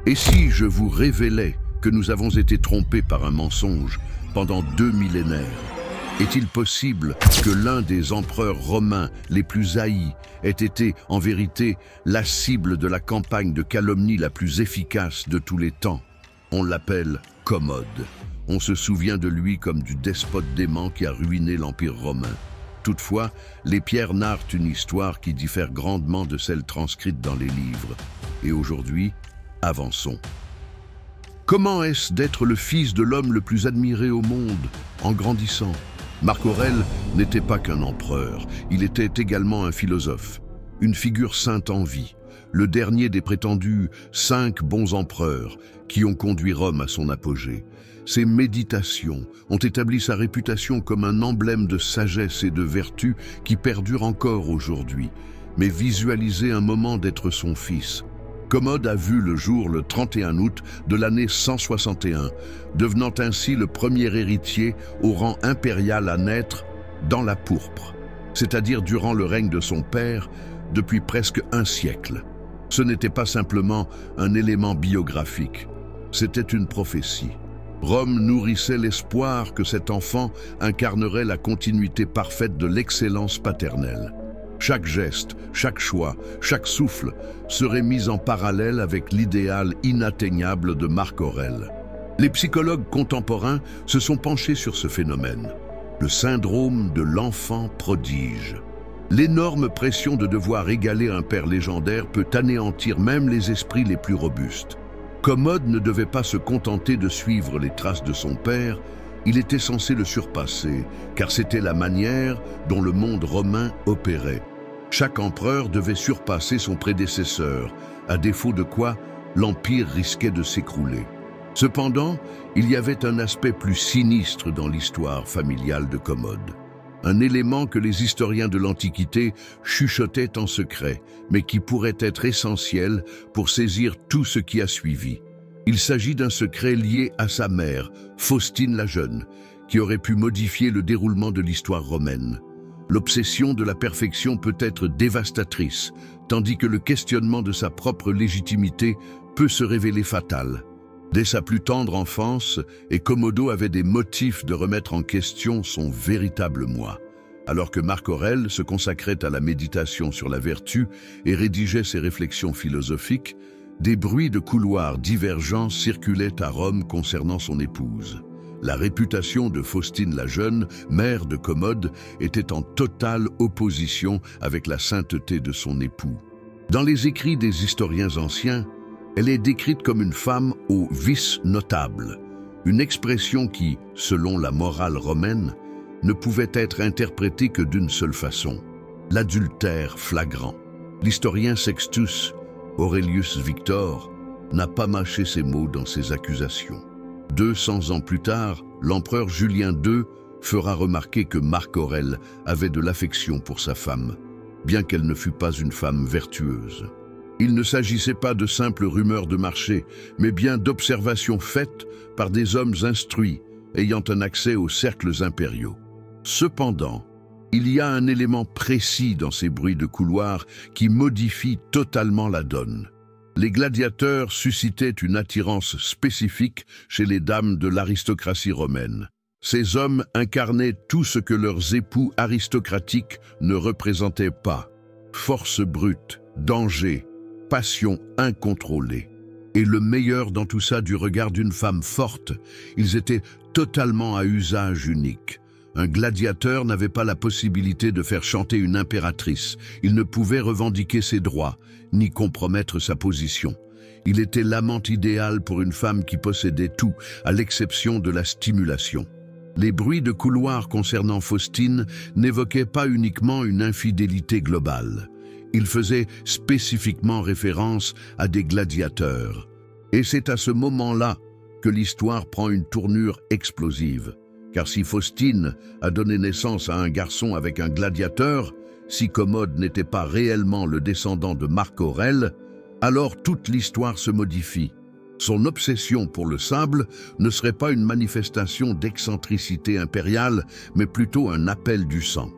Et si je vous révélais que nous avons été trompés par un mensonge pendant 2 millénaires? Est-il possible que l'un des empereurs romains les plus haïs ait été, en vérité, la cible de la campagne de calomnie la plus efficace de tous les temps? On l'appelle Commode. On se souvient de lui comme du despote dément qui a ruiné l'Empire romain. Toutefois, les pierres narrent une histoire qui diffère grandement de celle transcrite dans les livres. Et aujourd'hui, avançons. Comment est-ce d'être le fils de l'homme le plus admiré au monde en grandissant? Marc Aurèle n'était pas qu'un empereur, il était également un philosophe, une figure sainte en vie, le dernier des prétendus 5 bons empereurs qui ont conduit Rome à son apogée. Ses méditations ont établi sa réputation comme un emblème de sagesse et de vertu qui perdure encore aujourd'hui. Mais visualiser un moment d'être son fils. Commode a vu le jour le 31 août de l'année 161, devenant ainsi le premier héritier au rang impérial à naître dans la pourpre, c'est-à-dire durant le règne de son père depuis presque un siècle. Ce n'était pas simplement un élément biographique, c'était une prophétie. Rome nourrissait l'espoir que cet enfant incarnerait la continuité parfaite de l'excellence paternelle. Chaque geste, chaque choix, chaque souffle serait mis en parallèle avec l'idéal inatteignable de Marc Aurèle. Les psychologues contemporains se sont penchés sur ce phénomène, le syndrome de l'enfant prodige. L'énorme pression de devoir égaler un père légendaire peut anéantir même les esprits les plus robustes. Commode ne devait pas se contenter de suivre les traces de son père, il était censé le surpasser, car c'était la manière dont le monde romain opérait. Chaque empereur devait surpasser son prédécesseur, à défaut de quoi l'empire risquait de s'écrouler. Cependant, il y avait un aspect plus sinistre dans l'histoire familiale de Commode. Un élément que les historiens de l'Antiquité chuchotaient en secret, mais qui pourrait être essentiel pour saisir tout ce qui a suivi. Il s'agit d'un secret lié à sa mère, Faustine la Jeune, qui aurait pu modifier le déroulement de l'histoire romaine. L'obsession de la perfection peut être dévastatrice, tandis que le questionnement de sa propre légitimité peut se révéler fatal. Dès sa plus tendre enfance, Commodo avait des motifs de remettre en question son véritable moi. Alors que Marc Aurèle se consacrait à la méditation sur la vertu et rédigeait ses réflexions philosophiques, des bruits de couloirs divergents circulaient à Rome concernant son épouse. La réputation de Faustine la Jeune, mère de Commode, était en totale opposition avec la sainteté de son époux. Dans les écrits des historiens anciens, elle est décrite comme une femme aux vices notables, une expression qui, selon la morale romaine, ne pouvait être interprétée que d'une seule façon, l'adultère flagrant. L'historien Sextus Aurelius Victor n'a pas mâché ses mots dans ses accusations. 200 ans plus tard, l'empereur Julien II fera remarquer que Marc Aurèle avait de l'affection pour sa femme, bien qu'elle ne fût pas une femme vertueuse. Il ne s'agissait pas de simples rumeurs de marché, mais bien d'observations faites par des hommes instruits, ayant un accès aux cercles impériaux. Cependant, il y a un élément précis dans ces bruits de couloir qui modifie totalement la donne. Les gladiateurs suscitaient une attirance spécifique chez les dames de l'aristocratie romaine. Ces hommes incarnaient tout ce que leurs époux aristocratiques ne représentaient pas. Force brute, danger, passion incontrôlée. Et le meilleur dans tout ça du regard d'une femme forte, ils étaient totalement à usage unique. Un gladiateur n'avait pas la possibilité de faire chanter une impératrice. Il ne pouvait revendiquer ses droits, ni compromettre sa position. Il était l'amant idéal pour une femme qui possédait tout, à l'exception de la stimulation. Les bruits de couloir concernant Faustine n'évoquaient pas uniquement une infidélité globale. Ils faisaient spécifiquement référence à des gladiateurs. Et c'est à ce moment-là que l'histoire prend une tournure explosive. Car si Faustine a donné naissance à un garçon avec un gladiateur, si Commode n'était pas réellement le descendant de Marc Aurèle, alors toute l'histoire se modifie. Son obsession pour le sable ne serait pas une manifestation d'excentricité impériale, mais plutôt un appel du sang.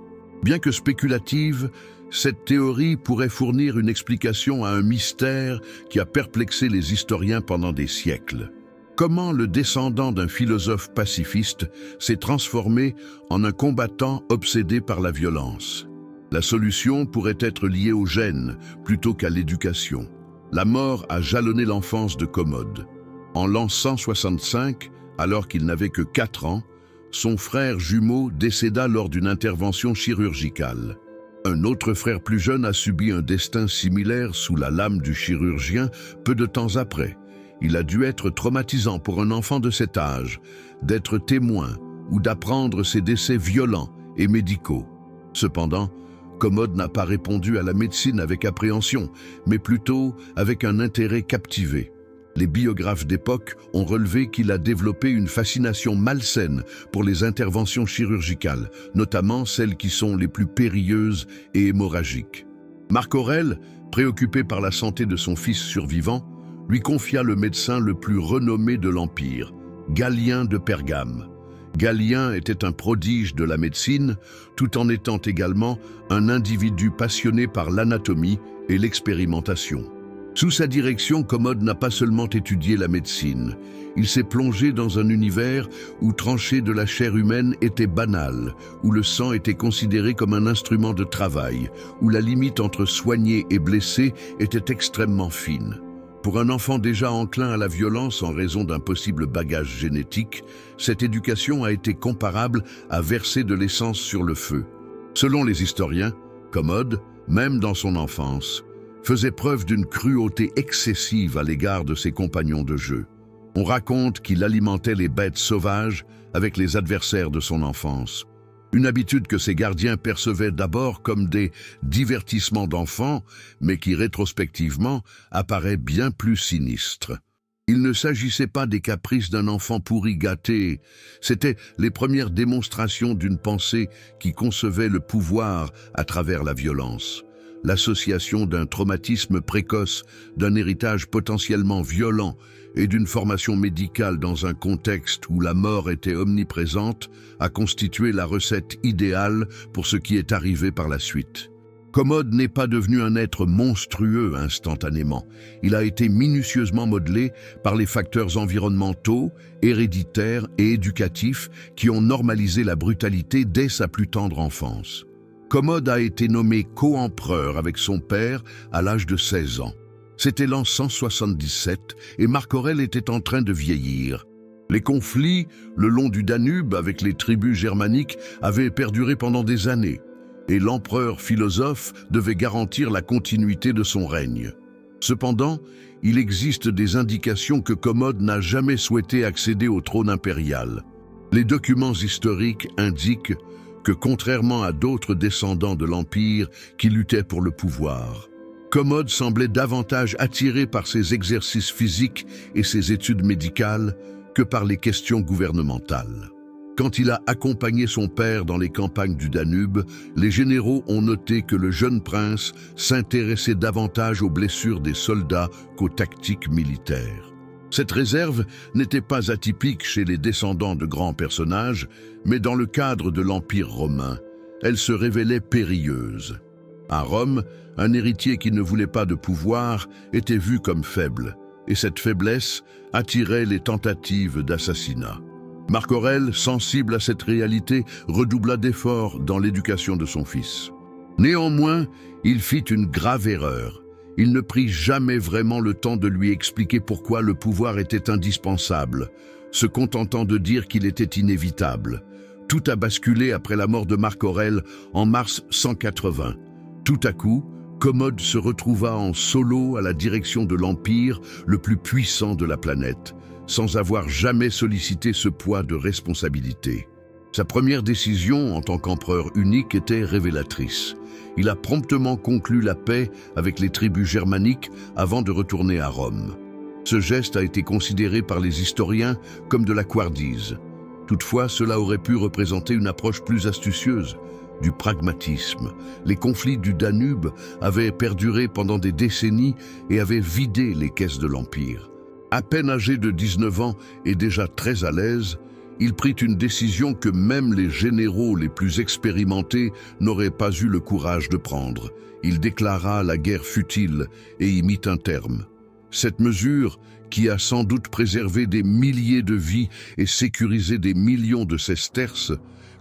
Bien que spéculative, cette théorie pourrait fournir une explication à un mystère qui a perplexé les historiens pendant des siècles. Comment le descendant d'un philosophe pacifiste s'est transformé en un combattant obsédé par la violence? La solution pourrait être liée aux gènes plutôt qu'à l'éducation. La mort a jalonné l'enfance de Commode. En l'an 165, alors qu'il n'avait que 4 ans, son frère jumeau décéda lors d'une intervention chirurgicale. Un autre frère plus jeune a subi un destin similaire sous la lame du chirurgien peu de temps après. Il a dû être traumatisant pour un enfant de cet âge, d'être témoin ou d'apprendre ces décès violents et médicaux. Cependant, Commode n'a pas répondu à la médecine avec appréhension, mais plutôt avec un intérêt captivé. Les biographes d'époque ont relevé qu'il a développé une fascination malsaine pour les interventions chirurgicales, notamment celles qui sont les plus périlleuses et hémorragiques. Marc Aurèle, préoccupé par la santé de son fils survivant, lui confia le médecin le plus renommé de l'Empire, Galien de Pergame. Galien était un prodige de la médecine, tout en étant également un individu passionné par l'anatomie et l'expérimentation. Sous sa direction, Commode n'a pas seulement étudié la médecine, il s'est plongé dans un univers où trancher de la chair humaine était banal, où le sang était considéré comme un instrument de travail, où la limite entre soigner et blesser était extrêmement fine. Pour un enfant déjà enclin à la violence en raison d'un possible bagage génétique, cette éducation a été comparable à verser de l'essence sur le feu. Selon les historiens, Commode, même dans son enfance, faisait preuve d'une cruauté excessive à l'égard de ses compagnons de jeu. On raconte qu'il alimentait les bêtes sauvages avec les adversaires de son enfance. Une habitude que ses gardiens percevaient d'abord comme des divertissements d'enfants, mais qui rétrospectivement apparaît bien plus sinistre. Il ne s'agissait pas des caprices d'un enfant pourri gâté, c'étaient les premières démonstrations d'une pensée qui concevait le pouvoir à travers la violence. L'association d'un traumatisme précoce, d'un héritage potentiellement violent et d'une formation médicale dans un contexte où la mort était omniprésente a constitué la recette idéale pour ce qui est arrivé par la suite. Commode n'est pas devenu un être monstrueux instantanément. Il a été minutieusement modelé par les facteurs environnementaux, héréditaires et éducatifs qui ont normalisé la brutalité dès sa plus tendre enfance. Commode a été nommé co-empereur avec son père à l'âge de 16 ans. C'était l'an 177 et Marc Aurèle était en train de vieillir. Les conflits le long du Danube avec les tribus germaniques avaient perduré pendant des années et l'empereur philosophe devait garantir la continuité de son règne. Cependant, il existe des indications que Commode n'a jamais souhaité accéder au trône impérial. Les documents historiques indiquent que contrairement à d'autres descendants de l'Empire qui luttaient pour le pouvoir, Commode semblait davantage attiré par ses exercices physiques et ses études médicales que par les questions gouvernementales. Quand il a accompagné son père dans les campagnes du Danube, les généraux ont noté que le jeune prince s'intéressait davantage aux blessures des soldats qu'aux tactiques militaires. Cette réserve n'était pas atypique chez les descendants de grands personnages, mais dans le cadre de l'Empire romain, elle se révélait périlleuse. À Rome, un héritier qui ne voulait pas de pouvoir était vu comme faible, et cette faiblesse attirait les tentatives d'assassinat. Marc Aurèle, sensible à cette réalité, redoubla d'efforts dans l'éducation de son fils. Néanmoins, il fit une grave erreur. Il ne prit jamais vraiment le temps de lui expliquer pourquoi le pouvoir était indispensable, se contentant de dire qu'il était inévitable. Tout a basculé après la mort de Marc Aurèle en mars 180. Tout à coup, Commode se retrouva en solo à la direction de l'Empire le plus puissant de la planète, sans avoir jamais sollicité ce poids de responsabilité. Sa première décision en tant qu'empereur unique était révélatrice. Il a promptement conclu la paix avec les tribus germaniques avant de retourner à Rome. Ce geste a été considéré par les historiens comme de la couardise. Toutefois, cela aurait pu représenter une approche plus astucieuse, du pragmatisme. Les conflits du Danube avaient perduré pendant des décennies et avaient vidé les caisses de l'Empire. À peine âgé de 19 ans et déjà très à l'aise, il prit une décision que même les généraux les plus expérimentés n'auraient pas eu le courage de prendre. Il déclara la guerre futile et y mit un terme. Cette mesure, qui a sans doute préservé des milliers de vies et sécurisé des millions de sesterces,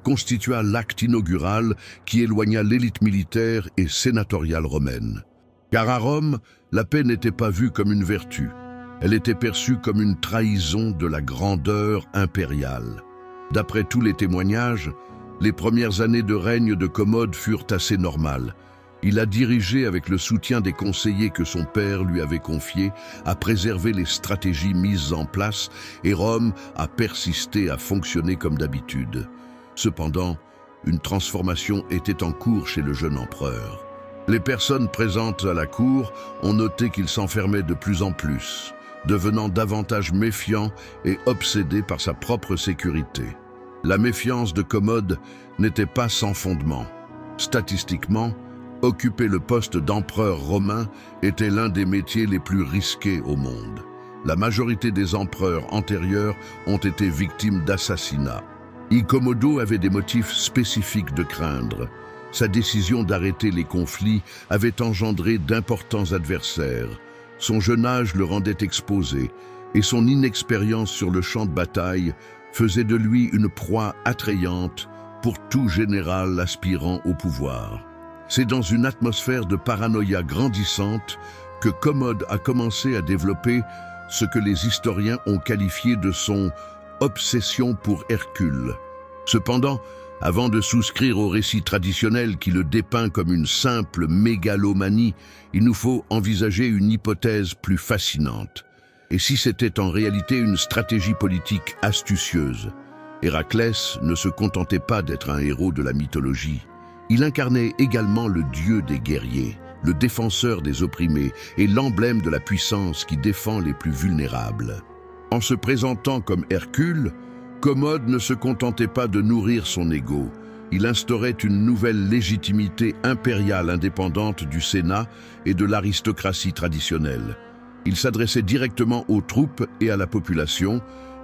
constitua l'acte inaugural qui éloigna l'élite militaire et sénatoriale romaine. Car à Rome, la paix n'était pas vue comme une vertu. Elle était perçue comme une trahison de la grandeur impériale. D'après tous les témoignages, les premières années de règne de Commode furent assez normales. Il a dirigé avec le soutien des conseillers que son père lui avait confiés à préserver les stratégies mises en place et Rome a persisté à fonctionner comme d'habitude. Cependant, une transformation était en cours chez le jeune empereur. Les personnes présentes à la cour ont noté qu'il s'enfermait de plus en plus, devenant davantage méfiant et obsédé par sa propre sécurité. La méfiance de Commode n'était pas sans fondement. Statistiquement, occuper le poste d'empereur romain était l'un des métiers les plus risqués au monde. La majorité des empereurs antérieurs ont été victimes d'assassinats. Commodo avait des motifs spécifiques de craindre. Sa décision d'arrêter les conflits avait engendré d'importants adversaires. Son jeune âge le rendait exposé et son inexpérience sur le champ de bataille faisait de lui une proie attrayante pour tout général aspirant au pouvoir. C'est dans une atmosphère de paranoïa grandissante que Commode a commencé à développer ce que les historiens ont qualifié de son obsession pour Hercule. Cependant, avant de souscrire au récit traditionnel qui le dépeint comme une simple mégalomanie, il nous faut envisager une hypothèse plus fascinante. Et si c'était en réalité une stratégie politique astucieuse? Héraclès ne se contentait pas d'être un héros de la mythologie. Il incarnait également le dieu des guerriers, le défenseur des opprimés et l'emblème de la puissance qui défend les plus vulnérables. En se présentant comme Hercule, Commode ne se contentait pas de nourrir son ego. Il instaurait une nouvelle légitimité impériale indépendante du Sénat et de l'aristocratie traditionnelle. Il s'adressait directement aux troupes et à la population,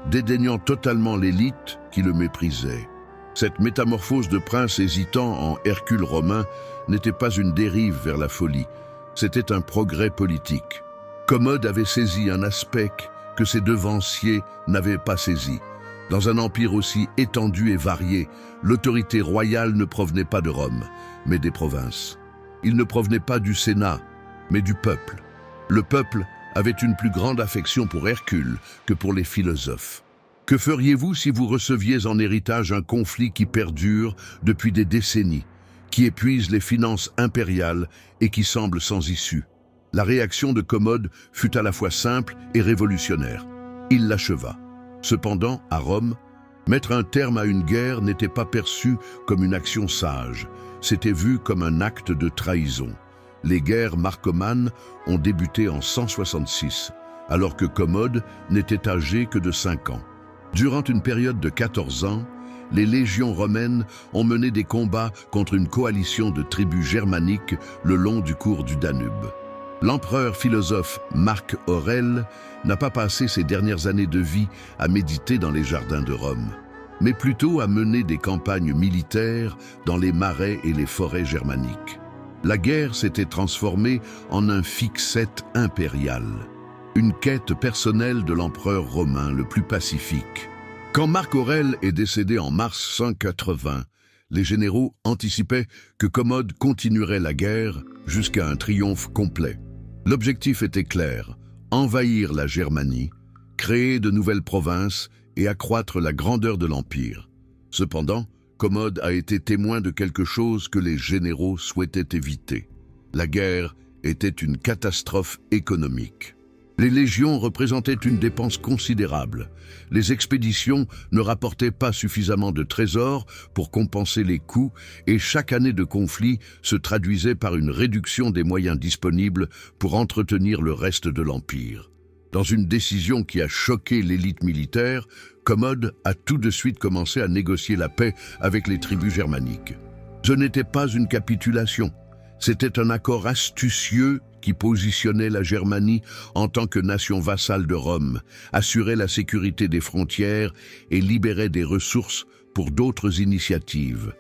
dédaignant totalement l'élite qui le méprisait. Cette métamorphose de prince hésitant en Hercule romain n'était pas une dérive vers la folie, c'était un progrès politique. Commode avait saisi un aspect que ses devanciers n'avaient pas saisi. Dans un empire aussi étendu et varié, l'autorité royale ne provenait pas de Rome, mais des provinces. Il ne provenait pas du Sénat, mais du peuple. Le peuple avait une plus grande affection pour Hercule que pour les philosophes. Que feriez-vous si vous receviez en héritage un conflit qui perdure depuis des décennies, qui épuise les finances impériales et qui semble sans issue? La réaction de Commode fut à la fois simple et révolutionnaire. Il l'acheva. Cependant, à Rome, mettre un terme à une guerre n'était pas perçu comme une action sage, c'était vu comme un acte de trahison. Les guerres marcomanes ont débuté en 166, alors que Commode n'était âgé que de 5 ans. Durant une période de 14 ans, les légions romaines ont mené des combats contre une coalition de tribus germaniques le long du cours du Danube. L'empereur philosophe Marc Aurèle n'a pas passé ses dernières années de vie à méditer dans les jardins de Rome, mais plutôt à mener des campagnes militaires dans les marais et les forêts germaniques. La guerre s'était transformée en un fixette impérial, une quête personnelle de l'empereur romain le plus pacifique. Quand Marc Aurèle est décédé en mars 180, les généraux anticipaient que Commode continuerait la guerre jusqu'à un triomphe complet. L'objectif était clair, envahir la Germanie, créer de nouvelles provinces et accroître la grandeur de l'Empire. Cependant, Commode a été témoin de quelque chose que les généraux souhaitaient éviter. La guerre était une catastrophe économique. Les légions représentaient une dépense considérable. Les expéditions ne rapportaient pas suffisamment de trésors pour compenser les coûts et chaque année de conflit se traduisait par une réduction des moyens disponibles pour entretenir le reste de l'Empire. Dans une décision qui a choqué l'élite militaire, Commode a tout de suite commencé à négocier la paix avec les tribus germaniques. Ce n'était pas une capitulation, C'était un accord astucieux qui positionnait la Germanie en tant que nation vassale de Rome, assurait la sécurité des frontières et libérait des ressources pour d'autres initiatives.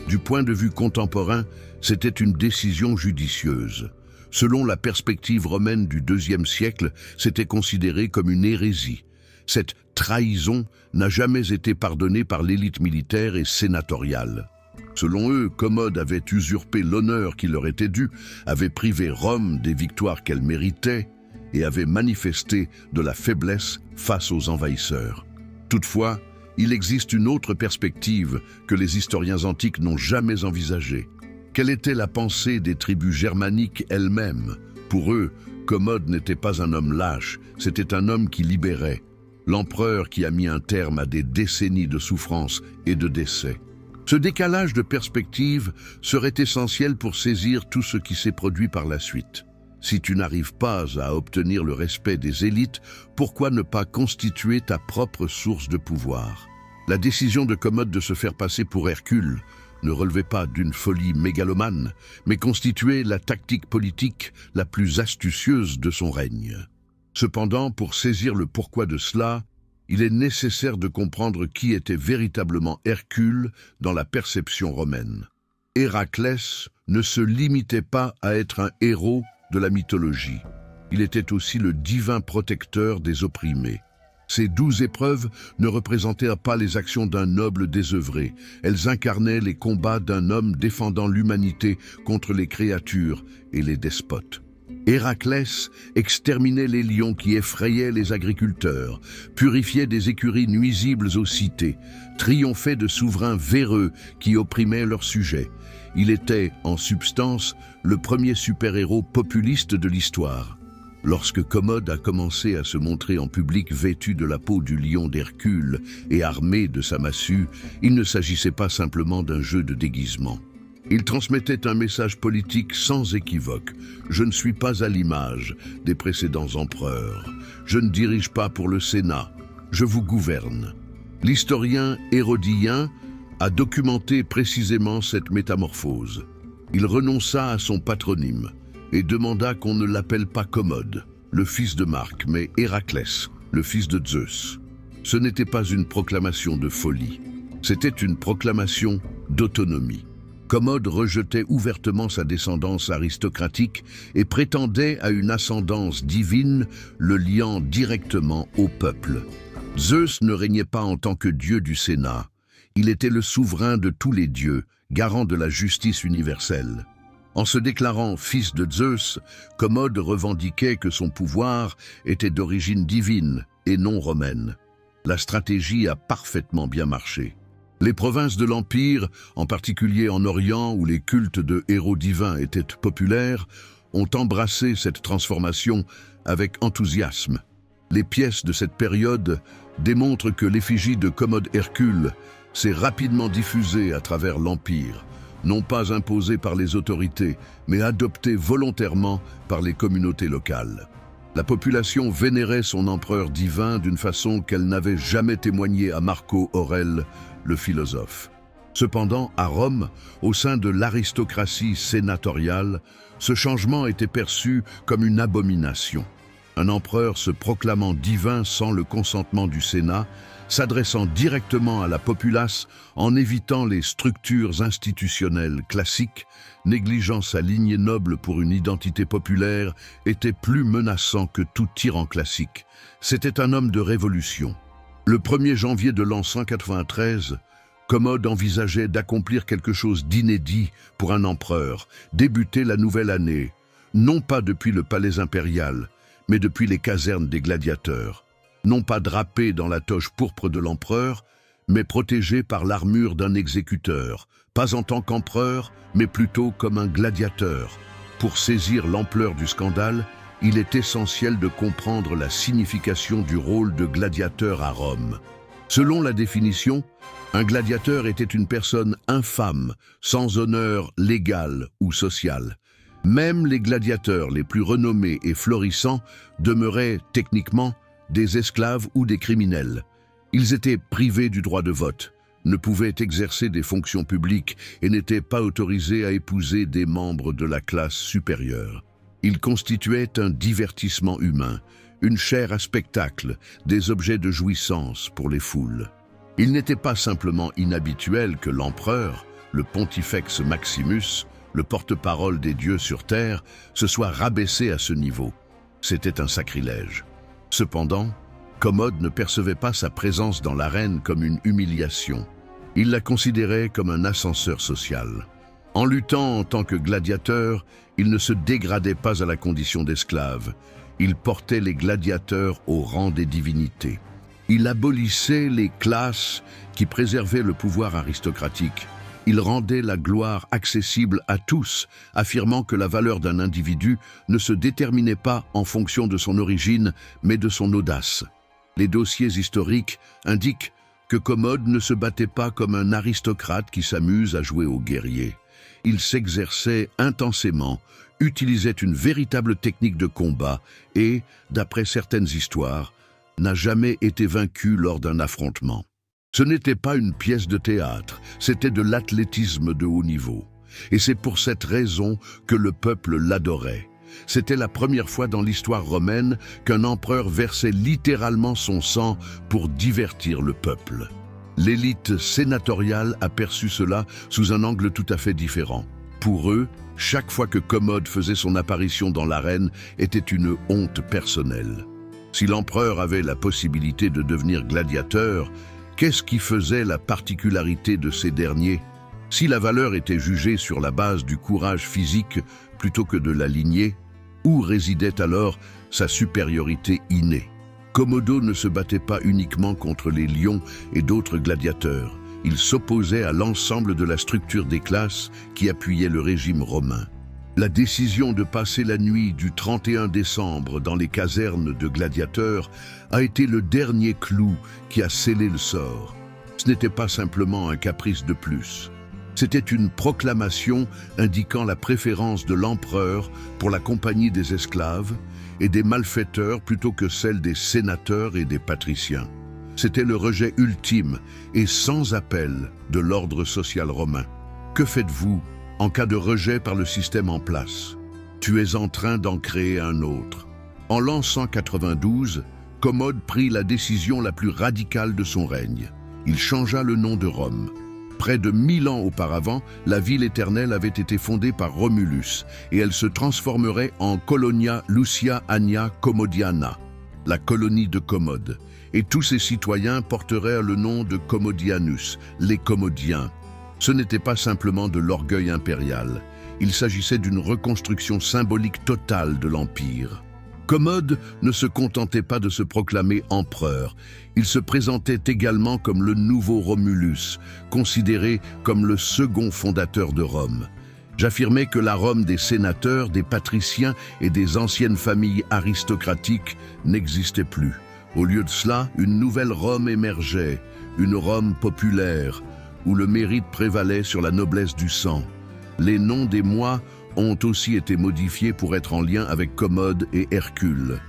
Du point de vue contemporain, c'était une décision judicieuse. Selon la perspective romaine du IIe siècle, c'était considéré comme une hérésie. Cette trahison n'a jamais été pardonnée par l'élite militaire et sénatoriale. Selon eux, Commode avait usurpé l'honneur qui leur était dû, avait privé Rome des victoires qu'elle méritait et avait manifesté de la faiblesse face aux envahisseurs. Toutefois, il existe une autre perspective que les historiens antiques n'ont jamais envisagée. Quelle était la pensée des tribus germaniques elles-mêmes? Pour eux, Commode n'était pas un homme lâche, c'était un homme qui libérait. L'empereur qui a mis un terme à des décennies de souffrance et de décès. Ce décalage de perspective serait essentiel pour saisir tout ce qui s'est produit par la suite. Si tu n'arrives pas à obtenir le respect des élites, pourquoi ne pas constituer ta propre source de pouvoir? La décision de Commode de se faire passer pour Hercule ne relevait pas d'une folie mégalomane, mais constituait la tactique politique la plus astucieuse de son règne. Cependant, pour saisir le pourquoi de cela, il est nécessaire de comprendre qui était véritablement Hercule dans la perception romaine. Héraclès ne se limitait pas à être un héros de la mythologie. Il était aussi le divin protecteur des opprimés. Ces 12 épreuves ne représentaient pas les actions d'un noble désœuvré. Elles incarnaient les combats d'un homme défendant l'humanité contre les créatures et les despotes. Héraclès exterminait les lions qui effrayaient les agriculteurs, purifiait des écuries nuisibles aux cités, triomphait de souverains véreux qui opprimaient leurs sujets. Il était, en substance, le premier super-héros populiste de l'histoire. Lorsque Commode a commencé à se montrer en public vêtu de la peau du lion d'Hercule et armé de sa massue, il ne s'agissait pas simplement d'un jeu de déguisement. Il transmettait un message politique sans équivoque. Je ne suis pas à l'image des précédents empereurs. Je ne dirige pas pour le Sénat. Je vous gouverne. L'historien hérodien a documenté précisément cette métamorphose. Il renonça à son patronyme et demanda qu'on ne l'appelle pas Commode, le fils de Marc, mais Héraclès, le fils de Zeus. Ce n'était pas une proclamation de folie, c'était une proclamation d'autonomie. Commode rejetait ouvertement sa descendance aristocratique et prétendait à une ascendance divine le liant directement au peuple. Zeus ne régnait pas en tant que dieu du Sénat. Il était le souverain de tous les dieux, garant de la justice universelle. En se déclarant fils de Zeus, Commode revendiquait que son pouvoir était d'origine divine et non romaine. La stratégie a parfaitement bien marché. Les provinces de l'Empire, en particulier en Orient où les cultes de héros divins étaient populaires, ont embrassé cette transformation avec enthousiasme. Les pièces de cette période démontrent que l'effigie de Commode Hercule s'est rapidement diffusée à travers l'Empire, non pas imposée par les autorités, mais adoptée volontairement par les communautés locales. La population vénérait son empereur divin d'une façon qu'elle n'avait jamais témoigné à Marco Aurèle, le philosophe. Cependant, à Rome, au sein de l'aristocratie sénatoriale, ce changement était perçu comme une abomination. Un empereur se proclamant divin sans le consentement du Sénat, s'adressant directement à la populace en évitant les structures institutionnelles classiques, négligeant sa lignée noble pour une identité populaire, était plus menaçant que tout tyran classique. C'était un homme de révolution. Le 1er janvier de l'an 193, Commode envisageait d'accomplir quelque chose d'inédit pour un empereur, débuter la nouvelle année, non pas depuis le palais impérial, mais depuis les casernes des gladiateurs. Non pas drapé dans la toge pourpre de l'empereur, mais protégé par l'armure d'un exécuteur, pas en tant qu'empereur, mais plutôt comme un gladiateur. Pour saisir l'ampleur du scandale, il est essentiel de comprendre la signification du rôle de gladiateur à Rome. Selon la définition, un gladiateur était une personne infâme, sans honneur légal ou social. Même les gladiateurs les plus renommés et florissants demeuraient, techniquement, des esclaves ou des criminels. Ils étaient privés du droit de vote, ne pouvait exercer des fonctions publiques et n'était pas autorisé à épouser des membres de la classe supérieure. Il constituait un divertissement humain, une chair à spectacle, des objets de jouissance pour les foules. Il n'était pas simplement inhabituel que l'empereur, le pontifex Maximus, le porte-parole des dieux sur terre, se soit rabaissé à ce niveau. C'était un sacrilège. Cependant, Commode ne percevait pas sa présence dans l'arène comme une humiliation. Il la considérait comme un ascenseur social. En luttant en tant que gladiateur, il ne se dégradait pas à la condition d'esclave. Il portait les gladiateurs au rang des divinités. Il abolissait les classes qui préservaient le pouvoir aristocratique. Il rendait la gloire accessible à tous, affirmant que la valeur d'un individu ne se déterminait pas en fonction de son origine, mais de son audace. Les dossiers historiques indiquent que Commode ne se battait pas comme un aristocrate qui s'amuse à jouer au guerrier. Il s'exerçait intensément, utilisait une véritable technique de combat et, d'après certaines histoires, n'a jamais été vaincu lors d'un affrontement. Ce n'était pas une pièce de théâtre, c'était de l'athlétisme de haut niveau. Et c'est pour cette raison que le peuple l'adorait. C'était la première fois dans l'histoire romaine qu'un empereur versait littéralement son sang pour divertir le peuple. L'élite sénatoriale a perçu cela sous un angle tout à fait différent. Pour eux, chaque fois que Commode faisait son apparition dans l'arène était une honte personnelle. Si l'empereur avait la possibilité de devenir gladiateur, qu'est-ce qui faisait la particularité de ces derniers? Si la valeur était jugée sur la base du courage physique plutôt que de la lignée, où résidait alors sa supériorité innée? Commodo ne se battait pas uniquement contre les lions et d'autres gladiateurs. Il s'opposait à l'ensemble de la structure des classes qui appuyait le régime romain. La décision de passer la nuit du 31 décembre dans les casernes de gladiateurs a été le dernier clou qui a scellé le sort. Ce n'était pas simplement un caprice de plus. C'était une proclamation indiquant la préférence de l'empereur pour la compagnie des esclaves et des malfaiteurs plutôt que celle des sénateurs et des patriciens. C'était le rejet ultime et sans appel de l'ordre social romain. Que faites-vous en cas de rejet par le système en place? Tu es en train d'en créer un autre. En l'an 192, Commode prit la décision la plus radicale de son règne. Il changea le nom de Rome. Près de 1000 ans auparavant, la ville éternelle avait été fondée par Romulus et elle se transformerait en Colonia Lucia Annia Commodiana, la colonie de Commode. Et tous ses citoyens porteraient le nom de Commodianus, les Commodiens. Ce n'était pas simplement de l'orgueil impérial, il s'agissait d'une reconstruction symbolique totale de l'Empire. Commode ne se contentait pas de se proclamer empereur, il se présentait également comme le nouveau Romulus, considéré comme le second fondateur de Rome. J'affirmais que la Rome des sénateurs, des patriciens et des anciennes familles aristocratiques n'existait plus. Au lieu de cela, une nouvelle Rome émergeait, une Rome populaire, où le mérite prévalait sur la noblesse du sang. Les noms des mois ont aussi été modifiés pour être en lien avec Commode et Hercule.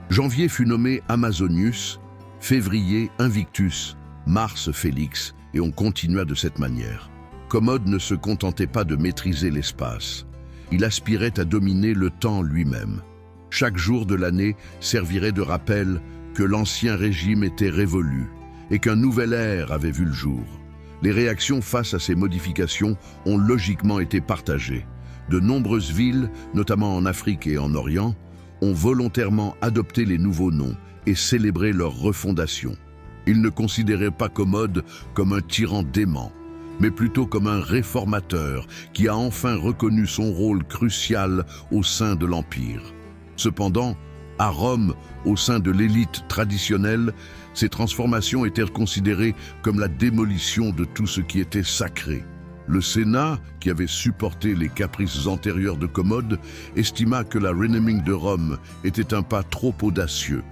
Janvier fut nommé Amazonius, février Invictus, mars Félix, et on continua de cette manière. Commode ne se contentait pas de maîtriser l'espace. Il aspirait à dominer le temps lui-même. Chaque jour de l'année servirait de rappel que l'ancien régime était révolu et qu'un nouvel ère avait vu le jour. Les réactions face à ces modifications ont logiquement été partagées. De nombreuses villes, notamment en Afrique et en Orient, ont volontairement adopté les nouveaux noms et célébré leur refondation. Ils ne considéraient pas Commode comme un tyran dément, mais plutôt comme un réformateur qui a enfin reconnu son rôle crucial au sein de l'Empire. Cependant, à Rome, au sein de l'élite traditionnelle, ces transformations étaient considérées comme la démolition de tout ce qui était sacré. Le Sénat, qui avait supporté les caprices antérieurs de Commode, estima que la renaming de Rome était un pas trop audacieux.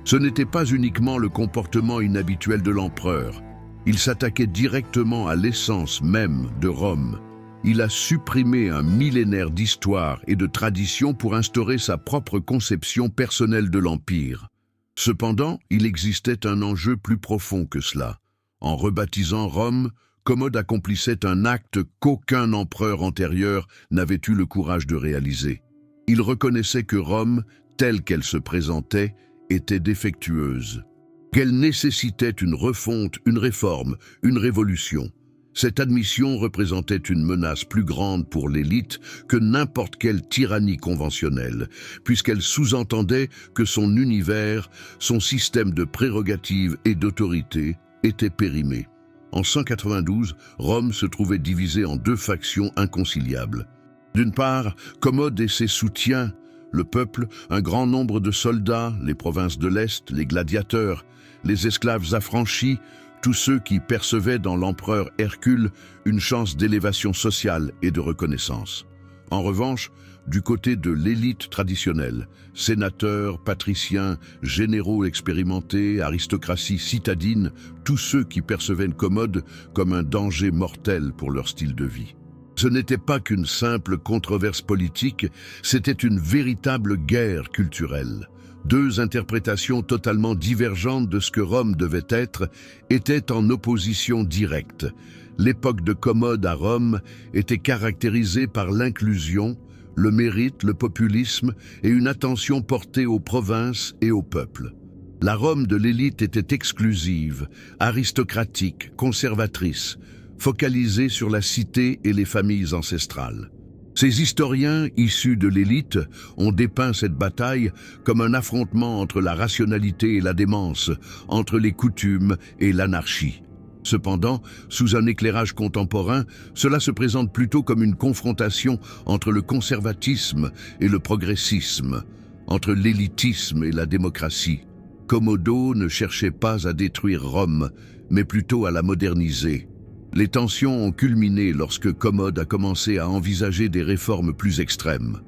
Ce n'était pas uniquement le comportement inhabituel de l'empereur. Il s'attaquait directement à l'essence même de Rome. Il a supprimé un millénaire d'histoire et de tradition pour instaurer sa propre conception personnelle de l'Empire. Cependant, il existait un enjeu plus profond que cela. En rebaptisant Rome, Commode accomplissait un acte qu'aucun empereur antérieur n'avait eu le courage de réaliser. Il reconnaissait que Rome, telle qu'elle se présentait, était défectueuse, qu'elle nécessitait une refonte, une réforme, une révolution. Cette admission représentait une menace plus grande pour l'élite que n'importe quelle tyrannie conventionnelle, puisqu'elle sous-entendait que son univers, son système de prérogatives et d'autorité était périmé. En 192, Rome se trouvait divisée en deux factions inconciliables. D'une part, Commode et ses soutiens, le peuple, un grand nombre de soldats, les provinces de l'Est, les gladiateurs, les esclaves affranchis, tous ceux qui percevaient dans l'empereur Hercule une chance d'élévation sociale et de reconnaissance. En revanche, du côté de l'élite traditionnelle, sénateurs, patriciens, généraux expérimentés, aristocratie citadine, tous ceux qui percevaient Commode comme un danger mortel pour leur style de vie. Ce n'était pas qu'une simple controverse politique, c'était une véritable guerre culturelle. Deux interprétations totalement divergentes de ce que Rome devait être étaient en opposition directe. L'époque de Commode à Rome était caractérisée par l'inclusion, le mérite, le populisme et une attention portée aux provinces et au peuple. La Rome de l'élite était exclusive, aristocratique, conservatrice, focalisée sur la cité et les familles ancestrales. Ces historiens, issus de l'élite, ont dépeint cette bataille comme un affrontement entre la rationalité et la démence, entre les coutumes et l'anarchie. Cependant, sous un éclairage contemporain, cela se présente plutôt comme une confrontation entre le conservatisme et le progressisme, entre l'élitisme et la démocratie. Commodo ne cherchait pas à détruire Rome, mais plutôt à la moderniser. Les tensions ont culminé lorsque Commode a commencé à envisager des réformes plus extrêmes.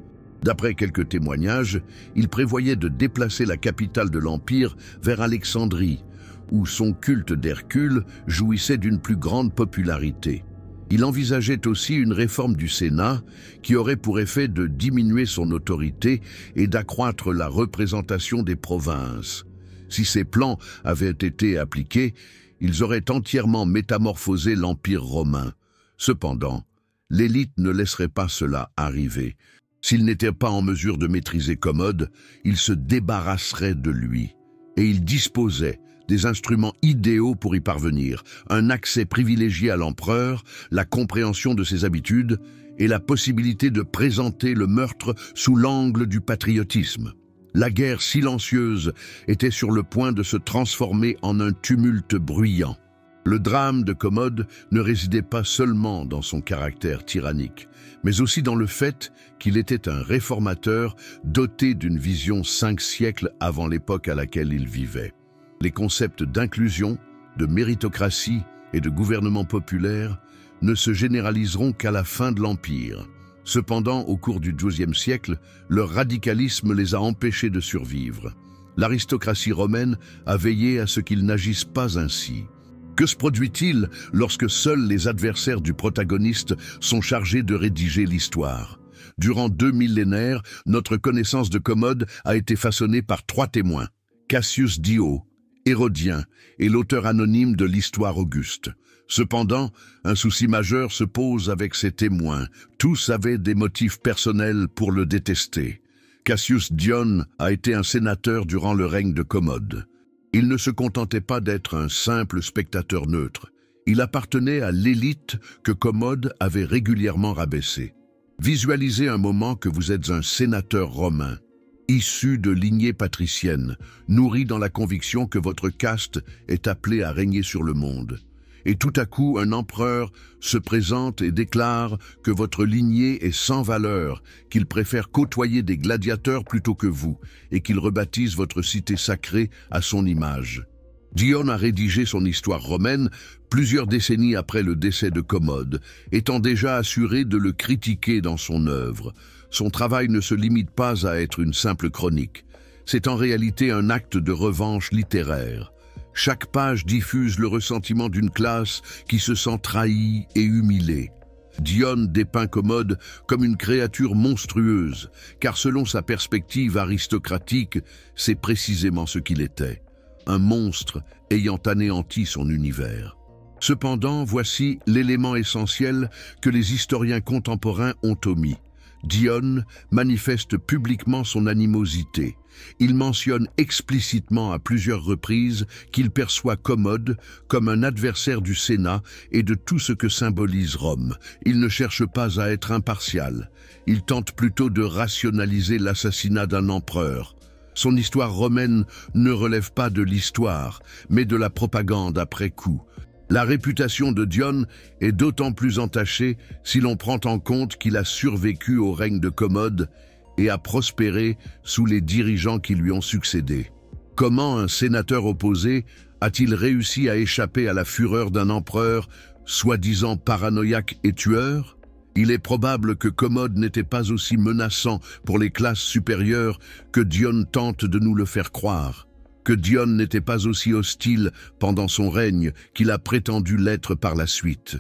D'après quelques témoignages, il prévoyait de déplacer la capitale de l'Empire vers Alexandrie, où son culte d'Hercule jouissait d'une plus grande popularité. Il envisageait aussi une réforme du Sénat qui aurait pour effet de diminuer son autorité et d'accroître la représentation des provinces. Si ces plans avaient été appliqués, ils auraient entièrement métamorphosé l'Empire romain. Cependant, l'élite ne laisserait pas cela arriver. S'il n'était pas en mesure de maîtriser Commode, il se débarrasserait de lui. Et il disposait des instruments idéaux pour y parvenir, un accès privilégié à l'empereur, la compréhension de ses habitudes et la possibilité de présenter le meurtre sous l'angle du patriotisme. La guerre silencieuse était sur le point de se transformer en un tumulte bruyant. Le drame de Commode ne résidait pas seulement dans son caractère tyrannique, mais aussi dans le fait qu'il était un réformateur doté d'une vision 5 siècles avant l'époque à laquelle il vivait. Les concepts d'inclusion, de méritocratie et de gouvernement populaire ne se généraliseront qu'à la fin de l'Empire. Cependant, au cours du XIIe siècle, leur radicalisme les a empêchés de survivre. L'aristocratie romaine a veillé à ce qu'ils n'agissent pas ainsi. Que se produit-il lorsque seuls les adversaires du protagoniste sont chargés de rédiger l'histoire? Durant 2 millénaires, notre connaissance de Commode a été façonnée par 3 témoins, Cassius Dio, Hérodien et l'auteur anonyme de l'Histoire Auguste. Cependant, un souci majeur se pose avec ces témoins. Tous avaient des motifs personnels pour le détester. Cassius Dion a été un sénateur durant le règne de Commode. Il ne se contentait pas d'être un simple spectateur neutre. Il appartenait à l'élite que Commode avait régulièrement rabaissée. Visualisez un moment que vous êtes un sénateur romain, issu de lignée patricienne, nourri dans la conviction que votre caste est appelée à régner sur le monde. Et tout à coup, un empereur se présente et déclare que votre lignée est sans valeur, qu'il préfère côtoyer des gladiateurs plutôt que vous, et qu'il rebaptise votre cité sacrée à son image. Dion a rédigé son histoire romaine plusieurs décennies après le décès de Commode, étant déjà assuré de le critiquer dans son œuvre. Son travail ne se limite pas à être une simple chronique. C'est en réalité un acte de revanche littéraire. Chaque page diffuse le ressentiment d'une classe qui se sent trahie et humiliée. Dion dépeint Commode comme une créature monstrueuse, car selon sa perspective aristocratique, c'est précisément ce qu'il était. Un monstre ayant anéanti son univers. Cependant, voici l'élément essentiel que les historiens contemporains ont omis. Dione manifeste publiquement son animosité. Il mentionne explicitement à plusieurs reprises qu'il perçoit Commode comme un adversaire du Sénat et de tout ce que symbolise Rome. Il ne cherche pas à être impartial. Il tente plutôt de rationaliser l'assassinat d'un empereur. Son histoire romaine ne relève pas de l'histoire, mais de la propagande après coup. La réputation de Dione est d'autant plus entachée si l'on prend en compte qu'il a survécu au règne de Commode et a prospéré sous les dirigeants qui lui ont succédé. Comment un sénateur opposé a-t-il réussi à échapper à la fureur d'un empereur soi-disant paranoïaque et tueur? Il est probable que Commode n'était pas aussi menaçant pour les classes supérieures que Dione tente de nous le faire croire. Que Dione n'était pas aussi hostile pendant son règne qu'il a prétendu l'être par la suite.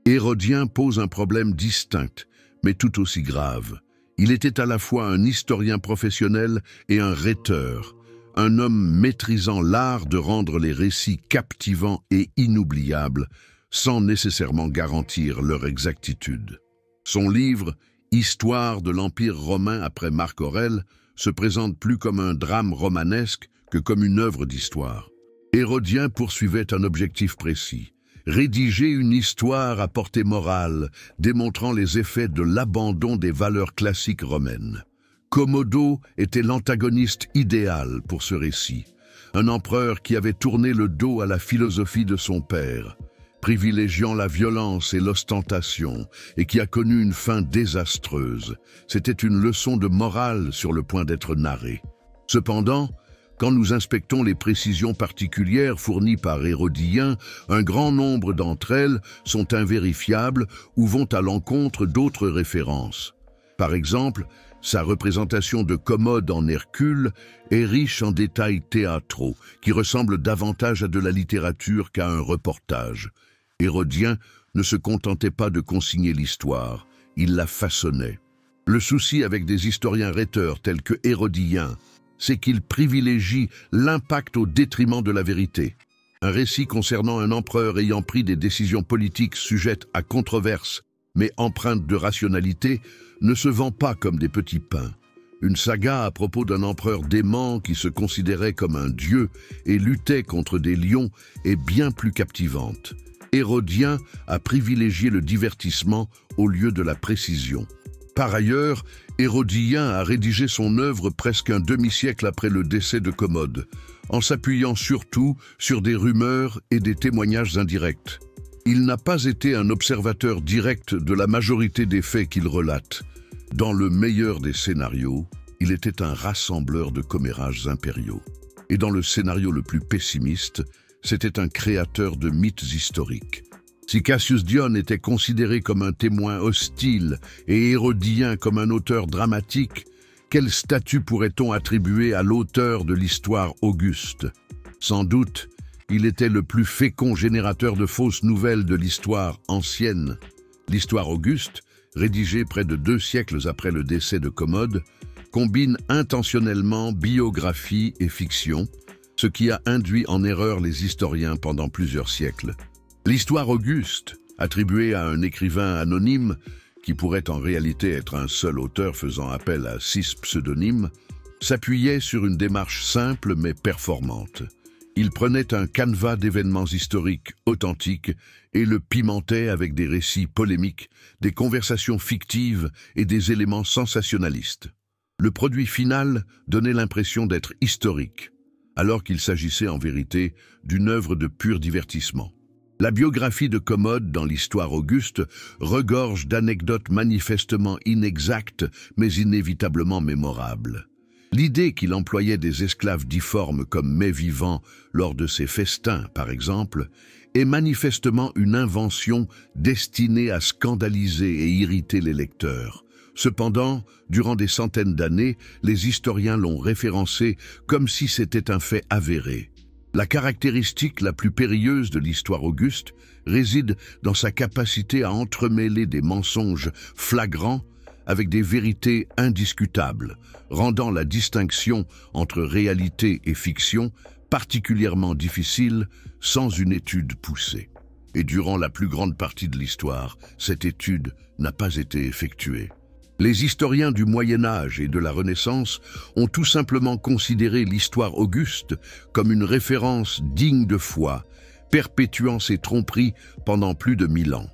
Hérodien pose un problème distinct, mais tout aussi grave. Il était à la fois un historien professionnel et un rhéteur, un homme maîtrisant l'art de rendre les récits captivants et inoubliables, sans nécessairement garantir leur exactitude. Son livre « Histoire de l'Empire romain après Marc Aurèle » se présente plus comme un drame romanesque que comme une œuvre d'histoire. Hérodien poursuivait un objectif précis, rédiger une histoire à portée morale, démontrant les effets de l'abandon des valeurs classiques romaines. Commodo était l'antagoniste idéal pour ce récit, un empereur qui avait tourné le dos à la philosophie de son père, privilégiant la violence et l'ostentation, et qui a connu une fin désastreuse. C'était une leçon de morale sur le point d'être narrée. Cependant, quand nous inspectons les précisions particulières fournies par Hérodien, un grand nombre d'entre elles sont invérifiables ou vont à l'encontre d'autres références. Par exemple, sa représentation de Commode en Hercule est riche en détails théâtraux, qui ressemblent davantage à de la littérature qu'à un reportage. Hérodien ne se contentait pas de consigner l'histoire, il la façonnait. Le souci avec des historiens rhéteurs tels que Hérodien, c'est qu'il privilégie l'impact au détriment de la vérité. Un récit concernant un empereur ayant pris des décisions politiques sujettes à controverse, mais empreintes de rationalité, ne se vend pas comme des petits pains. Une saga à propos d'un empereur dément qui se considérait comme un dieu et luttait contre des lions est bien plus captivante. Hérodien a privilégié le divertissement au lieu de la précision. Par ailleurs, Hérodien a rédigé son œuvre presque un demi-siècle après le décès de Commode, en s'appuyant surtout sur des rumeurs et des témoignages indirects. Il n'a pas été un observateur direct de la majorité des faits qu'il relate. Dans le meilleur des scénarios, il était un rassembleur de commérages impériaux. Et dans le scénario le plus pessimiste, c'était un créateur de mythes historiques. Si Cassius Dione était considéré comme un témoin hostile et Hérodien comme un auteur dramatique, quel statut pourrait-on attribuer à l'auteur de l'histoire auguste? Sans doute, il était le plus fécond générateur de fausses nouvelles de l'histoire ancienne. L'histoire auguste, rédigée près de 2 siècles après le décès de Commode, combine intentionnellement biographie et fiction, ce qui a induit en erreur les historiens pendant plusieurs siècles. L'histoire auguste, attribuée à un écrivain anonyme, qui pourrait en réalité être un seul auteur faisant appel à 6 pseudonymes, s'appuyait sur une démarche simple mais performante. Il prenait un canevas d'événements historiques authentiques et le pimentait avec des récits polémiques, des conversations fictives et des éléments sensationnalistes. Le produit final donnait l'impression d'être historique, alors qu'il s'agissait en vérité d'une œuvre de pur divertissement. La biographie de Commode dans l'histoire auguste regorge d'anecdotes manifestement inexactes mais inévitablement mémorables. L'idée qu'il employait des esclaves difformes comme mets vivants lors de ses festins, par exemple, est manifestement une invention destinée à scandaliser et irriter les lecteurs. Cependant, durant des centaines d'années, les historiens l'ont référencé comme si c'était un fait avéré. La caractéristique la plus périlleuse de l'histoire auguste réside dans sa capacité à entremêler des mensonges flagrants avec des vérités indiscutables, rendant la distinction entre réalité et fiction particulièrement difficile sans une étude poussée. Et durant la plus grande partie de l'histoire, cette étude n'a pas été effectuée. Les historiens du Moyen Âge et de la Renaissance ont tout simplement considéré l'histoire auguste comme une référence digne de foi, perpétuant ces tromperies pendant plus de 1000 ans.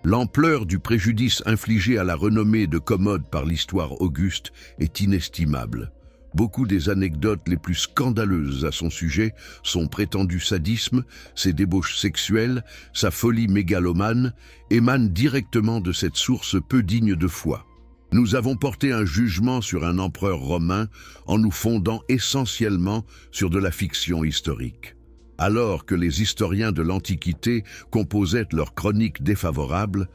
L'ampleur du préjudice infligé à la renommée de Commode par l'histoire auguste est inestimable. Beaucoup des anecdotes les plus scandaleuses à son sujet, son prétendu sadisme, ses débauches sexuelles, sa folie mégalomane, émanent directement de cette source peu digne de foi. Nous avons porté un jugement sur un empereur romain en nous fondant essentiellement sur de la fiction historique. Alors que les historiens de l'Antiquité composaient leurs chroniques défavorables,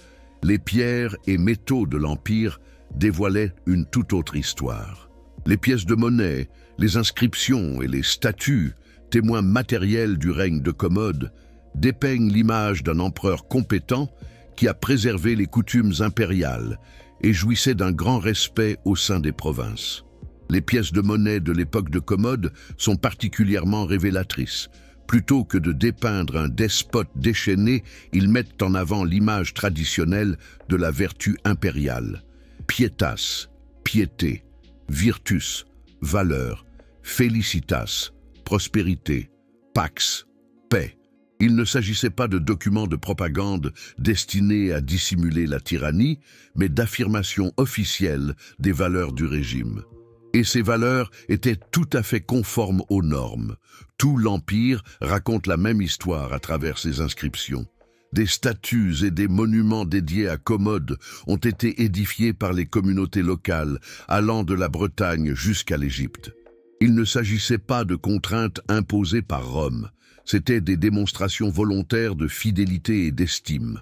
les pierres et métaux de l'Empire dévoilaient une toute autre histoire. Les pièces de monnaie, les inscriptions et les statues, témoins matériels du règne de Commode, dépeignent l'image d'un empereur compétent qui a préservé les coutumes impériales et jouissait d'un grand respect au sein des provinces. Les pièces de monnaie de l'époque de Commode sont particulièrement révélatrices. Plutôt que de dépeindre un despote déchaîné, ils mettent en avant l'image traditionnelle de la vertu impériale. Pietas, piété, virtus, valeur, felicitas, prospérité, pax, paix. Il ne s'agissait pas de documents de propagande destinés à dissimuler la tyrannie, mais d'affirmation officielle des valeurs du régime. Et ces valeurs étaient tout à fait conformes aux normes. Tout l'Empire raconte la même histoire à travers ces inscriptions. Des statues et des monuments dédiés à Commode ont été édifiés par les communautés locales, allant de la Bretagne jusqu'à l'Égypte. Il ne s'agissait pas de contraintes imposées par Rome, c'étaient des démonstrations volontaires de fidélité et d'estime.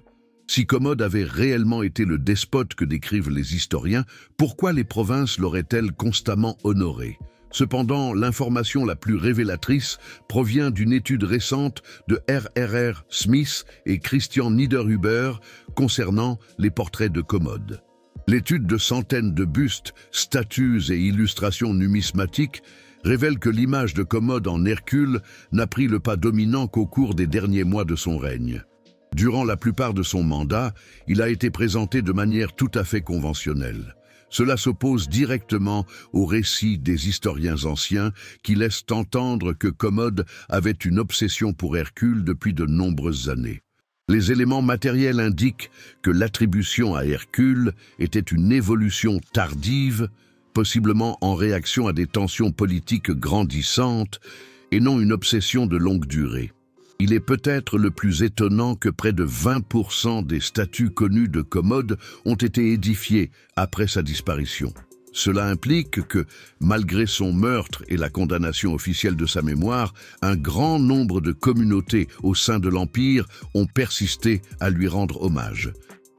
Si Commode avait réellement été le despote que décrivent les historiens, pourquoi les provinces l'auraient-elles constamment honoré ? Cependant, l'information la plus révélatrice provient d'une étude récente de R.R.R. Smith et Christian Niederhuber concernant les portraits de Commode. L'étude de centaines de bustes, statues et illustrations numismatiques révèle que l'image de Commode en Hercule n'a pris le pas dominant qu'au cours des derniers mois de son règne. Durant la plupart de son mandat, il a été présenté de manière tout à fait conventionnelle. Cela s'oppose directement aux récits des historiens anciens qui laissent entendre que Commode avait une obsession pour Hercule depuis de nombreuses années. Les éléments matériels indiquent que l'attribution à Hercule était une évolution tardive, possiblement en réaction à des tensions politiques grandissantes et non une obsession de longue durée. Il est peut-être le plus étonnant que près de 20% des statues connues de Commode ont été édifiées après sa disparition. Cela implique que, malgré son meurtre et la condamnation officielle de sa mémoire, un grand nombre de communautés au sein de l'Empire ont persisté à lui rendre hommage.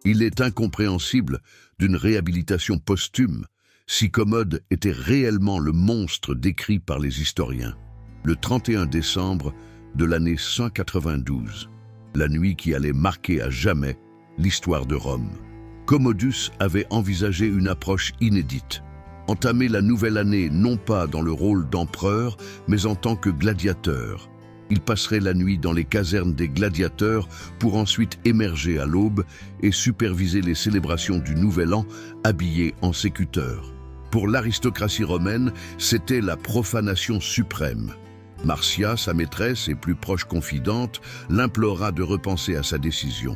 Il est incompréhensible d'une réhabilitation posthume si Commode était réellement le monstre décrit par les historiens. Le 31 décembre de l'année 192, la nuit qui allait marquer à jamais l'histoire de Rome. Commodus avait envisagé une approche inédite, entamer la nouvelle année non pas dans le rôle d'empereur, mais en tant que gladiateur. Il passerait la nuit dans les casernes des gladiateurs pour ensuite émerger à l'aube et superviser les célébrations du Nouvel An habillé en sécuteur. Pour l'aristocratie romaine, c'était la profanation suprême. Marcia, sa maîtresse et plus proche confidente, l'implora de repenser à sa décision.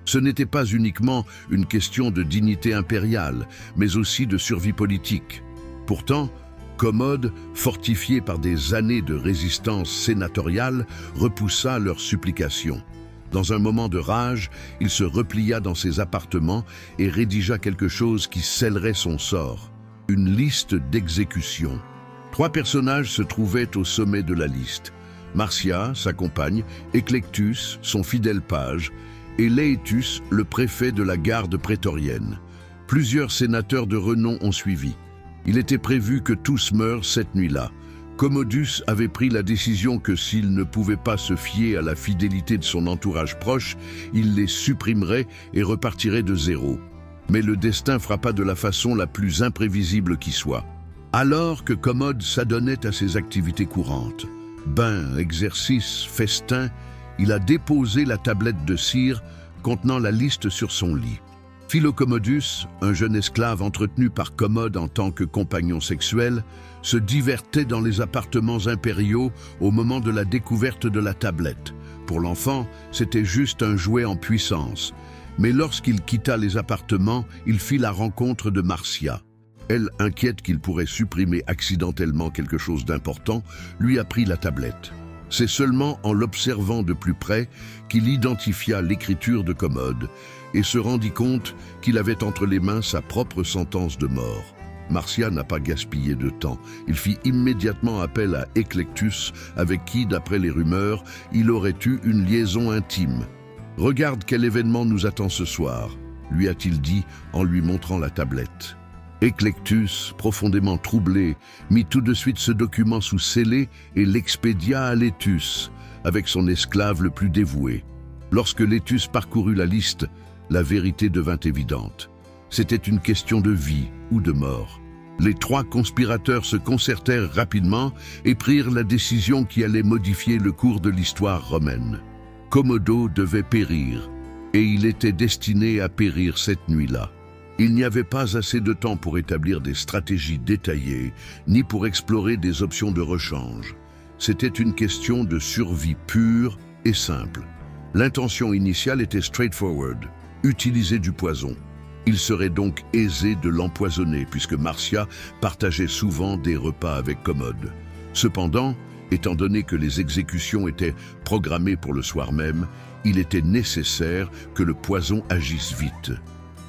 Ce n'était pas uniquement une question de dignité impériale, mais aussi de survie politique. Pourtant, Commode, fortifié par des années de résistance sénatoriale, repoussa leurs supplications. Dans un moment de rage, il se replia dans ses appartements et rédigea quelque chose qui scellerait son sort, une liste d'exécution. 3 personnages se trouvaient au sommet de la liste. Marcia, sa compagne, Éclectus, son fidèle page, et Laetus, le préfet de la garde prétorienne. Plusieurs sénateurs de renom ont suivi. Il était prévu que tous meurent cette nuit-là. Commodus avait pris la décision que s'il ne pouvait pas se fier à la fidélité de son entourage proche, il les supprimerait et repartirait de zéro. Mais le destin frappa de la façon la plus imprévisible qui soit. Alors que Commode s'adonnait à ses activités courantes, bains, exercices, festins, il a déposé la tablette de cire contenant la liste sur son lit. Philocommodus, un jeune esclave entretenu par Commode en tant que compagnon sexuel, se divertait dans les appartements impériaux au moment de la découverte de la tablette. Pour l'enfant, c'était juste un jouet en puissance. Mais lorsqu'il quitta les appartements, il fit la rencontre de Marcia. Elle, inquiète qu'il pourrait supprimer accidentellement quelque chose d'important, lui apprit la tablette. C'est seulement en l'observant de plus près qu'il identifia l'écriture de Commode et se rendit compte qu'il avait entre les mains sa propre sentence de mort. Marcia n'a pas gaspillé de temps. Il fit immédiatement appel à Eclectus, avec qui, d'après les rumeurs, il aurait eu une liaison intime. « Regarde quel événement nous attend ce soir », lui a-t-il dit en lui montrant la tablette. Eclectus, profondément troublé, mit tout de suite ce document sous scellé et l'expédia à Létus, avec son esclave le plus dévoué. Lorsque Létus parcourut la liste, la vérité devint évidente. C'était une question de vie ou de mort. Les trois conspirateurs se concertèrent rapidement et prirent la décision qui allait modifier le cours de l'histoire romaine. Commodo devait périr, et il était destiné à périr cette nuit-là. Il n'y avait pas assez de temps pour établir des stratégies détaillées, ni pour explorer des options de rechange. C'était une question de survie pure et simple. L'intention initiale était straightforward, utiliser du poison. Il serait donc aisé de l'empoisonner, puisque Marcia partageait souvent des repas avec Commode. Cependant, étant donné que les exécutions étaient programmées pour le soir même, il était nécessaire que le poison agisse vite.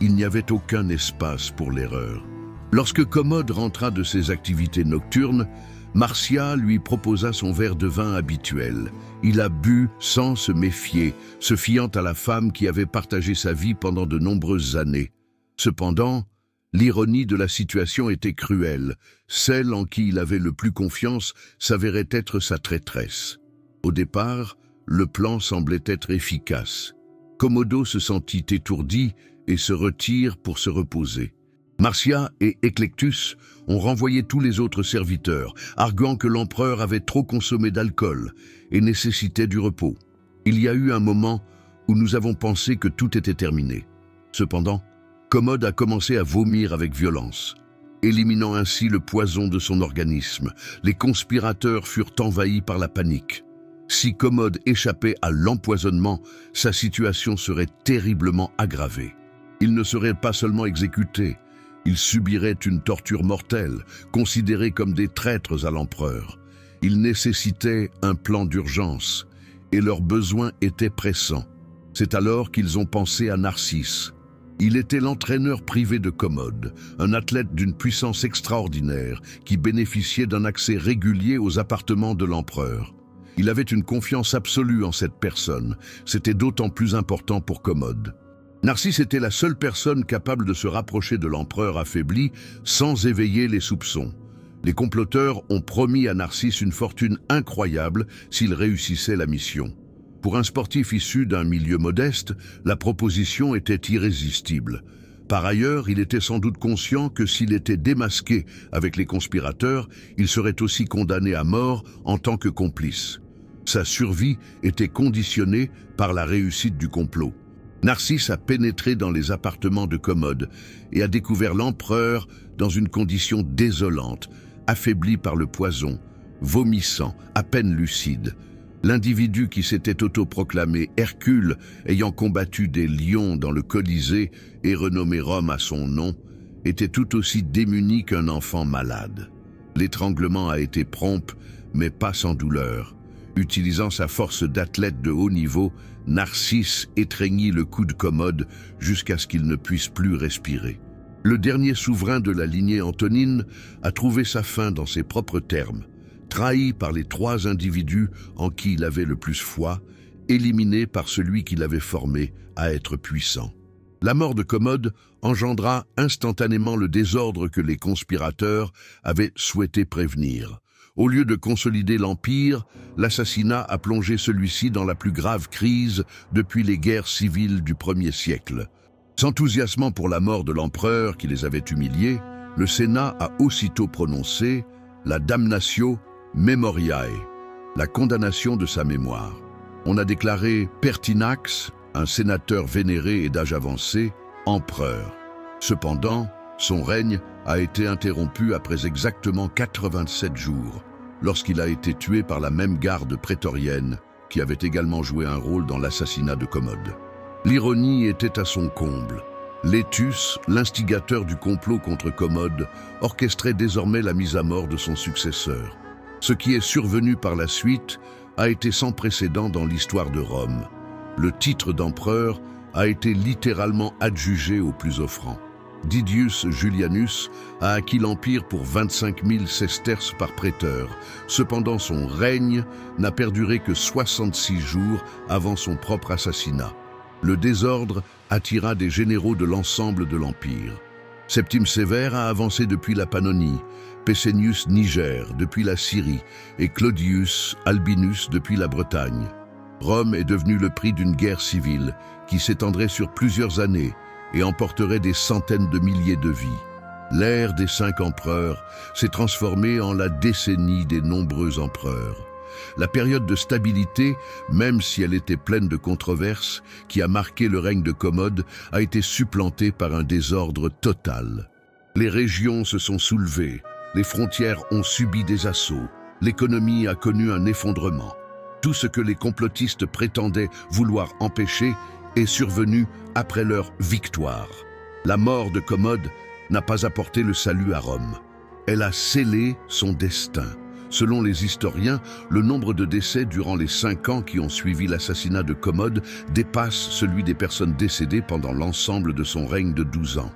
Il n'y avait aucun espace pour l'erreur. Lorsque Commode rentra de ses activités nocturnes, Marcia lui proposa son verre de vin habituel. Il a bu sans se méfier, se fiant à la femme qui avait partagé sa vie pendant de nombreuses années. Cependant, l'ironie de la situation était cruelle. Celle en qui il avait le plus confiance s'avérait être sa traîtresse. Au départ, le plan semblait être efficace. Commodo se sentit étourdi et se retire pour se reposer. Marcia et Eclectus ont renvoyé tous les autres serviteurs, arguant que l'empereur avait trop consommé d'alcool et nécessitait du repos. Il y a eu un moment où nous avons pensé que tout était terminé. Cependant, Commode a commencé à vomir avec violence, éliminant ainsi le poison de son organisme. Les conspirateurs furent envahis par la panique. Si Commode échappait à l'empoisonnement, sa situation serait terriblement aggravée. Il ne serait pas seulement exécuté, il subirait une torture mortelle, considérés comme des traîtres à l'empereur. Ils nécessitaient un plan d'urgence, et leurs besoins étaient pressants. C'est alors qu'ils ont pensé à Narcisse. Il était l'entraîneur privé de Commode, un athlète d'une puissance extraordinaire qui bénéficiait d'un accès régulier aux appartements de l'empereur. Il avait une confiance absolue en cette personne. C'était d'autant plus important pour Commode. Narcisse était la seule personne capable de se rapprocher de l'empereur affaibli sans éveiller les soupçons. Les comploteurs ont promis à Narcisse une fortune incroyable s'il réussissait la mission. Pour un sportif issu d'un milieu modeste, la proposition était irrésistible. Par ailleurs, il était sans doute conscient que s'il était démasqué avec les conspirateurs, il serait aussi condamné à mort en tant que complice. Sa survie était conditionnée par la réussite du complot. Narcisse a pénétré dans les appartements de Commode et a découvert l'empereur dans une condition désolante, affaibli par le poison, vomissant, à peine lucide. L'individu qui s'était autoproclamé Hercule, ayant combattu des lions dans le Colisée et renommé Rome à son nom, était tout aussi démuni qu'un enfant malade. L'étranglement a été prompt, mais pas sans douleur. Utilisant sa force d'athlète de haut niveau, Narcisse étreignit le cou de Commode jusqu'à ce qu'il ne puisse plus respirer. Le dernier souverain de la lignée antonine a trouvé sa fin dans ses propres termes, trahi par les trois individus en qui il avait le plus foi, éliminé par celui qui l'avait formé à être puissant. La mort de Commode engendra instantanément le désordre que les conspirateurs avaient souhaité prévenir. Au lieu de consolider l'Empire, l'assassinat a plongé celui-ci dans la plus grave crise depuis les guerres civiles du 1er siècle. S'enthousiasmant pour la mort de l'empereur qui les avait humiliés, le Sénat a aussitôt prononcé la damnatio memoriae, la condamnation de sa mémoire. On a déclaré Pertinax, un sénateur vénéré et d'âge avancé, empereur. Cependant, son règne a été interrompu après exactement 87 jours, lorsqu'il a été tué par la même garde prétorienne qui avait également joué un rôle dans l'assassinat de Commode. L'ironie était à son comble. Létus, l'instigateur du complot contre Commode, orchestrait désormais la mise à mort de son successeur. Ce qui est survenu par la suite a été sans précédent dans l'histoire de Rome. Le titre d'empereur a été littéralement adjugé au plus offrant. Didius Julianus a acquis l'empire pour 25 000 sesterces par prêteur. Cependant, son règne n'a perduré que 66 jours avant son propre assassinat. Le désordre attira des généraux de l'ensemble de l'empire. Septime Sévère a avancé depuis la Pannonie, Pescennius Niger depuis la Syrie et Claudius Albinus depuis la Bretagne. Rome est devenue le prix d'une guerre civile qui s'étendrait sur plusieurs années et emporterait des centaines de milliers de vies. L'ère des 5 empereurs s'est transformée en la décennie des nombreux empereurs. La période de stabilité, même si elle était pleine de controverses, qui a marqué le règne de Commode, a été supplantée par un désordre total. Les régions se sont soulevées, les frontières ont subi des assauts, l'économie a connu un effondrement. Tout ce que les complotistes prétendaient vouloir empêcher est survenu après leur victoire. La mort de Commode n'a pas apporté le salut à Rome. Elle a scellé son destin. Selon les historiens, le nombre de décès durant les 5 ans qui ont suivi l'assassinat de Commode dépasse celui des personnes décédées pendant l'ensemble de son règne de 12 ans.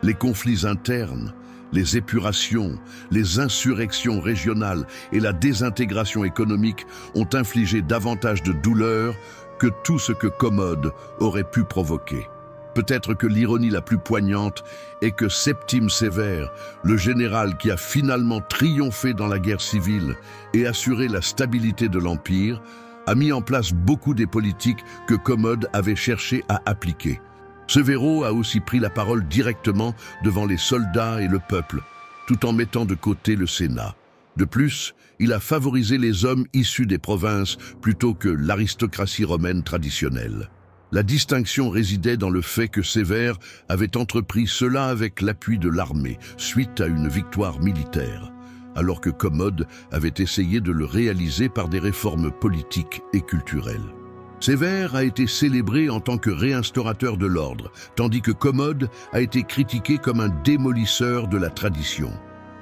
Les conflits internes, les épurations, les insurrections régionales et la désintégration économique ont infligé davantage de douleur que tout ce que Commode aurait pu provoquer. Peut-être que l'ironie la plus poignante est que Septime Sévère, le général qui a finalement triomphé dans la guerre civile et assuré la stabilité de l'Empire, a mis en place beaucoup des politiques que Commode avait cherché à appliquer. Severo a aussi pris la parole directement devant les soldats et le peuple, tout en mettant de côté le Sénat. De plus, il a favorisé les hommes issus des provinces plutôt que l'aristocratie romaine traditionnelle. La distinction résidait dans le fait que Sévère avait entrepris cela avec l'appui de l'armée, suite à une victoire militaire, alors que Commode avait essayé de le réaliser par des réformes politiques et culturelles. Sévère a été célébré en tant que réinstaurateur de l'ordre, tandis que Commode a été critiqué comme un démolisseur de la tradition.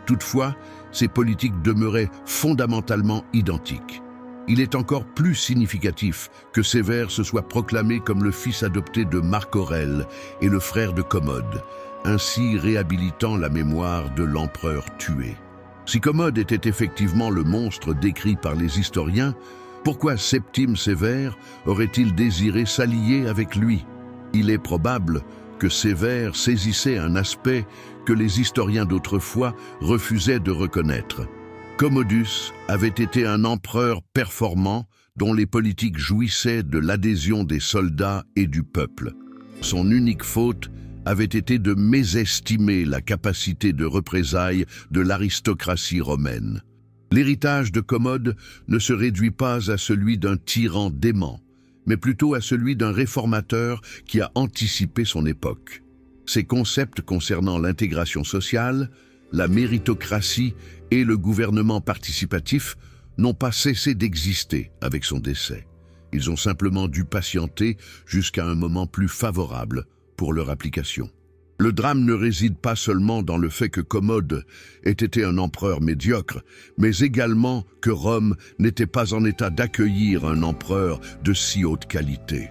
Toutefois, ces politiques demeuraient fondamentalement identiques. Il est encore plus significatif que Sévère se soit proclamé comme le fils adopté de Marc Aurèle et le frère de Commode, ainsi réhabilitant la mémoire de l'empereur tué. Si Commode était effectivement le monstre décrit par les historiens, pourquoi Septime Sévère aurait-il désiré s'allier avec lui? Il est probable que Sévère saisissait un aspect que les historiens d'autrefois refusaient de reconnaître. Commodus avait été un empereur performant dont les politiques jouissaient de l'adhésion des soldats et du peuple. Son unique faute avait été de mésestimer la capacité de représailles de l'aristocratie romaine. L'héritage de Commode ne se réduit pas à celui d'un tyran dément, mais plutôt à celui d'un réformateur qui a anticipé son époque. Ses concepts concernant l'intégration sociale, la méritocratie et le gouvernement participatif n'ont pas cessé d'exister avec son décès. Ils ont simplement dû patienter jusqu'à un moment plus favorable pour leur application. Le drame ne réside pas seulement dans le fait que Commode ait été un empereur médiocre, mais également que Rome n'était pas en état d'accueillir un empereur de si haute qualité.